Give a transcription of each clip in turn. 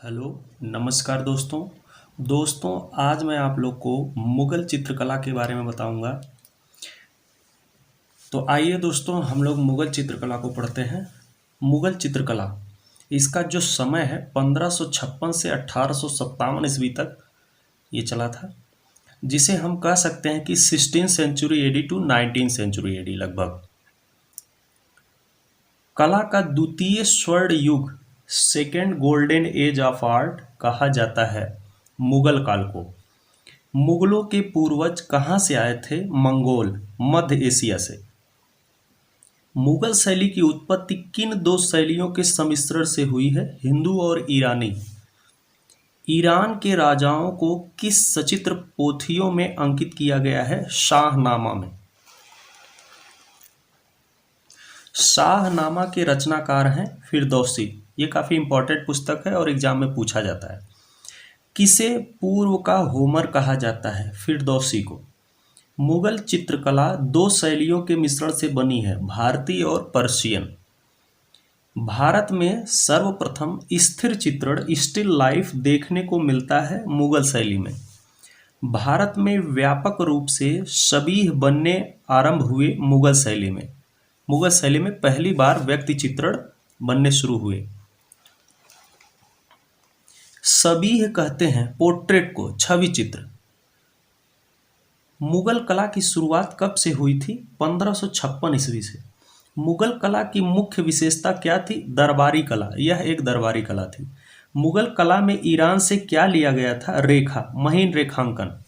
Hello, नमस्कार दोस्तों। आज मैं आप लोग को मुग़ल चित्रकला के बारे में बताऊंगा। तो आइए दोस्तों, हम लोग मुग़ल चित्रकला को पढ़ते हैं। मुग़ल चित्रकला, इसका जो समय है 1556 से 1857 ईस्वी तक ये चला था, जिसे हम कह सकते हैं कि 16th century AD to 19th century AD लगभग। कला का द्वितीय स्वर्ण युग, second golden age of art कहा जाता है मुगल काल को। मुगलों के पूर्वज कहाँ से आए थे? मंगोल, मध्य एशिया से। मुगल शैली की उत्पत्ति किन दो शैलियों के सम्मिश्रण से हुई है? हिंदू और ईरानी। ईरान के राजाओं को किस सचित्र पोथियों में अंकित किया गया है? शाहनामा में। शाहनामा के रचनाकार हैं फिरदौसी। ये काफ़ी इंपॉर्टेंट पुस्तक है और एग्जाम में पूछा जाता है। किसे पूर्व का होमर कहा जाता है? फिरदौसी को। मुगल चित्रकला दो शैलियों के मिश्रण से बनी है, भारतीय और पर्शियन। भारत में सर्वप्रथम स्थिर चित्रण स्टिल लाइफ देखने को मिलता है मुगल शैली में। भारत में व्यापक रूप से शबीह बनने आरंभ हुए मुगल शैली में। मुगल शैली में पहली बार व्यक्ति चित्रण बनने शुरू हुए। शबीह कहते हैं पोर्ट्रेट को, छवि चित्र। मुगल कला की शुरुआत कब से हुई थी? 1556 ईस्वी से। मुगल कला की मुख्य विशेषता क्या थी? दरबारी कला। यह एक दरबारी कला थी। मुगल कला में ईरान से क्या लिया गया था? रेखा, महीन रेखांकन।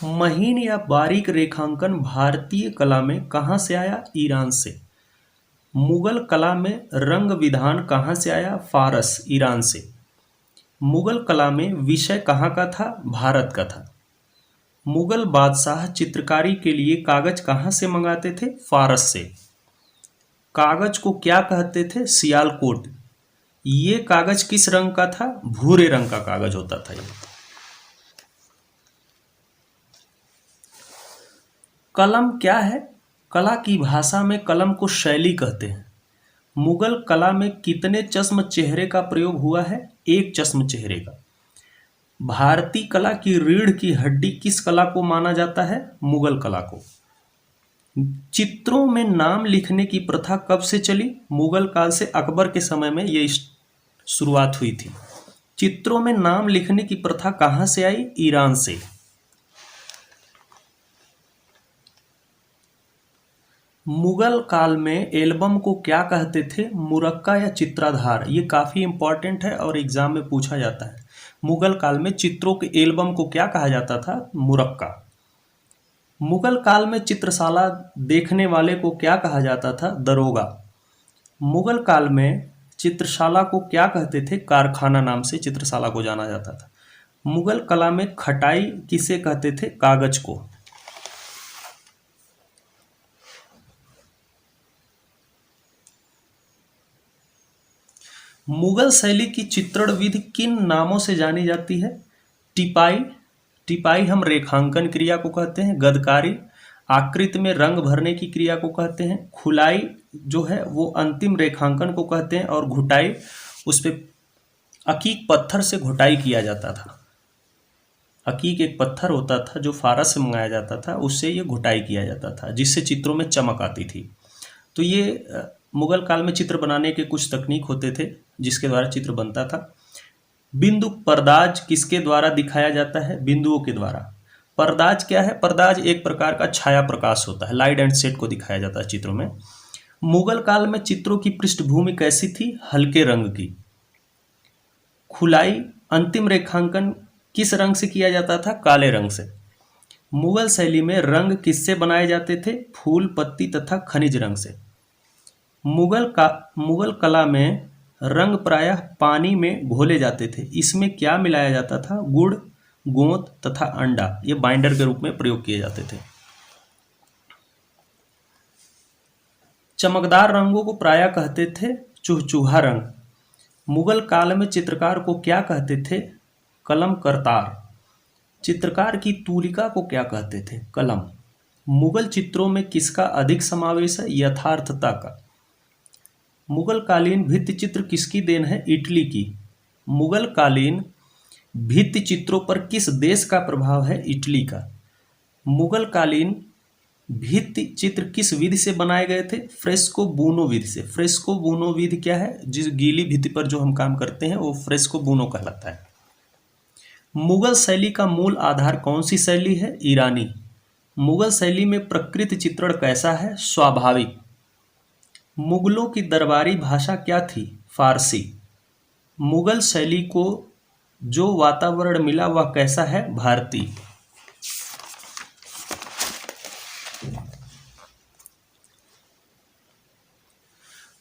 महीन या बारीक रेखांकन भारतीय कला में कहाँ से आया? ईरान से। मुगल कला में रंग विधान कहाँ से आया? फारस, ईरान से। मुगल कला में विषय कहाँ का था? भारत का था। मुगल बादशाह चित्रकारी के लिए कागज कहाँ से मंगाते थे? फारस से। कागज को क्या कहते थे? सियालकोट। ये कागज किस रंग का था? भूरे रंग का कागज होता था ये। कलम क्या है? कला की भाषा में कलम को शैली कहते हैं। मुगल कला में कितने चश्म चेहरे का प्रयोग हुआ है? एक चश्म चेहरे का। भारतीय कला की रीढ़ की हड्डी किस कला को माना जाता है? मुगल कला को। चित्रों में नाम लिखने की प्रथा कब से चली? मुगल काल से। अकबर के समय में ये शुरुआत हुई थी। चित्रों में नाम लिखने की प्रथा कहाँ से आई? ईरान से। मुगल काल में एल्बम को क्या कहते थे? मुरक्का या चित्राधार। ये काफ़ी इंपॉर्टेंट है और एग्जाम में पूछा जाता है। मुगल काल में चित्रों के एल्बम को क्या कहा जाता था? मुरक्का। मुगल काल में चित्रशाला देखने वाले को क्या कहा जाता था? दरोगा। मुगल काल में चित्रशाला को क्या कहते थे? कारखाना नाम से चित्रशाला को जाना जाता था। मुगल कला में खटाई किसे कहते थे? कागज को। मुगल शैली की चित्रण विधि किन नामों से जानी जाती है? टिपाई। टिपाई हम रेखांकन क्रिया को कहते हैं। गदकारी आकृति में रंग भरने की क्रिया को कहते हैं। खुलाई जो है वो अंतिम रेखांकन को कहते हैं। और घुटाई, उस पे अकीक पत्थर से घुटाई किया जाता था। अकीक एक पत्थर होता था जो फारस से मंगाया जाता था, उससे ये घुटाई किया जाता था, जिससे चित्रों में चमक आती थी। तो ये मुगल काल में चित्र बनाने के कुछ तकनीक होते थे जिसके द्वारा चित्र बनता था। बिंदु पर्दाज किसके द्वारा दिखाया जाता है? बिंदुओं के द्वारा। पर्दाज क्या है? पर्दाज एक प्रकार का छाया प्रकाश होता है। लाइट एंड शेड को दिखाया जाता है चित्रों में। मुगल काल में चित्रों की पृष्ठभूमि कैसी थी? हल्के रंग की। खुलाई अंतिम रेखांकन किस रंग से किया जाता था? काले रंग से। मुगल शैली में रंग किससे बनाए जाते थे? फूल, पत्ती तथा खनिज रंग से। मुगल कला में रंग प्रायः पानी में घोले जाते थे। इसमें क्या मिलाया जाता था? गुड़, गोंद तथा अंडा। ये बाइंडर के रूप में प्रयोग किए जाते थे। चमकदार रंगों को प्रायः कहते थे चुहचुहा रंग। मुगल काल में चित्रकार को क्या कहते थे? कलम करतार। चित्रकार की तूलिका को क्या कहते थे? कलम। मुगल चित्रों में किसका अधिक समावेश है? यथार्थता का। मुगल कालीन भित्ति चित्र किसकी देन है? इटली की। मुगल कालीन भित्ति चित्रों पर किस देश का प्रभाव है? इटली का। मुगल कालीन भित्ति चित्र किस विधि से बनाए गए थे? फ्रेस्को बूनो विधि से। फ्रेस्को बूनो विधि क्या है? जिस गीली भित्ति पर जो हम काम करते हैं वो फ्रेस्को बूनो कहलाता है। मुगल शैली का मूल आधार कौन सी शैली है? ईरानी। मुगल शैली में प्रकृति चित्रण कैसा है? स्वाभाविक। मुगलों की दरबारी भाषा क्या थी? फारसी। मुगल शैली को जो वातावरण मिला वह कैसा है? भारतीय।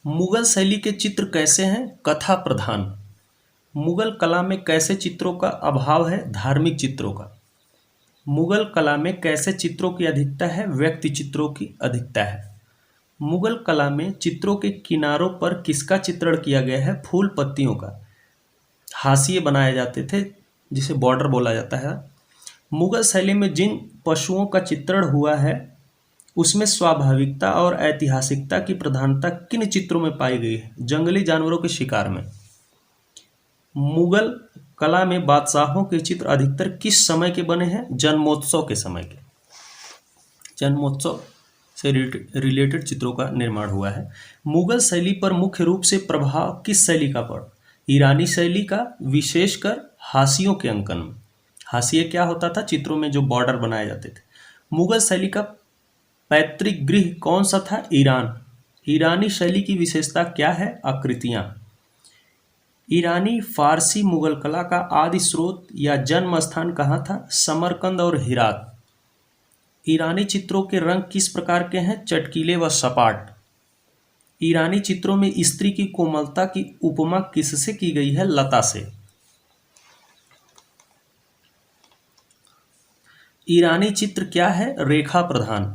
मुगल शैली के चित्र कैसे हैं? कथा प्रधान। मुगल कला में कैसे चित्रों का अभाव है? धार्मिक चित्रों का। मुगल कला में कैसे चित्रों की अधिकता है? व्यक्ति चित्रों की अधिकता है। मुगल कला में चित्रों के किनारों पर किसका चित्रण किया गया है? फूल पत्तियों का। हाशिए बनाए जाते थे जिसे बॉर्डर बोला जाता है। मुगल शैली में जिन पशुओं का चित्रण हुआ है उसमें स्वाभाविकता और ऐतिहासिकता की प्रधानता किन चित्रों में पाई गई है? जंगली जानवरों के शिकार में। मुगल कला में बादशाहों के चित्र अधिकतर किस समय के बने हैं? जन्मोत्सव के समय के। जन्मोत्सव से रिलेटेड चित्रों का निर्माण हुआ है। मुगल शैली पर मुख्य रूप से प्रभाव किस शैली का पड़ा? ईरानी शैली का, विशेषकर हाशियों के अंकन में। हाशिए क्या होता था? चित्रों में जो बॉर्डर बनाए जाते थे। मुगल शैली का पैतृक गृह कौन सा था? ईरान। ईरानी शैली की विशेषता क्या है? आकृतियां। ईरानी फारसी मुगल कला का आदि स्रोत या जन्म स्थान कहाँ था? समरकंद और हिरात। ईरानी चित्रों के रंग किस प्रकार के हैं? चटकीले व सपाट। ईरानी चित्रों में स्त्री की कोमलता की उपमा किससे की गई है? लता से। ईरानी चित्र क्या है? रेखा प्रधान।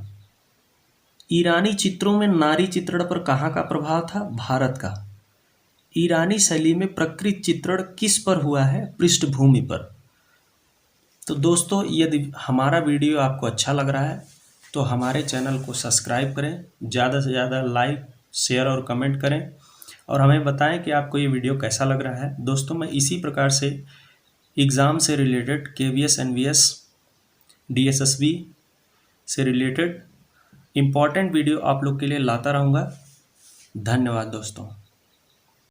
ईरानी चित्रों में नारी चित्रण पर कहाँ का प्रभाव था? भारत का। ईरानी शैली में प्रकृति चित्रण किस पर हुआ है? पृष्ठभूमि पर। तो दोस्तों, यदि हमारा वीडियो आपको अच्छा लग रहा है तो हमारे चैनल को सब्सक्राइब करें, ज़्यादा से ज़्यादा लाइक, शेयर और कमेंट करें और हमें बताएं कि आपको ये वीडियो कैसा लग रहा है। दोस्तों, मैं इसी प्रकार से एग्ज़ाम से रिलेटेड, KVS, NVS, DSSB से रिलेटेड इम्पॉर्टेंट वीडियो आप लोग के लिए लाता रहूँगा। धन्यवाद दोस्तों।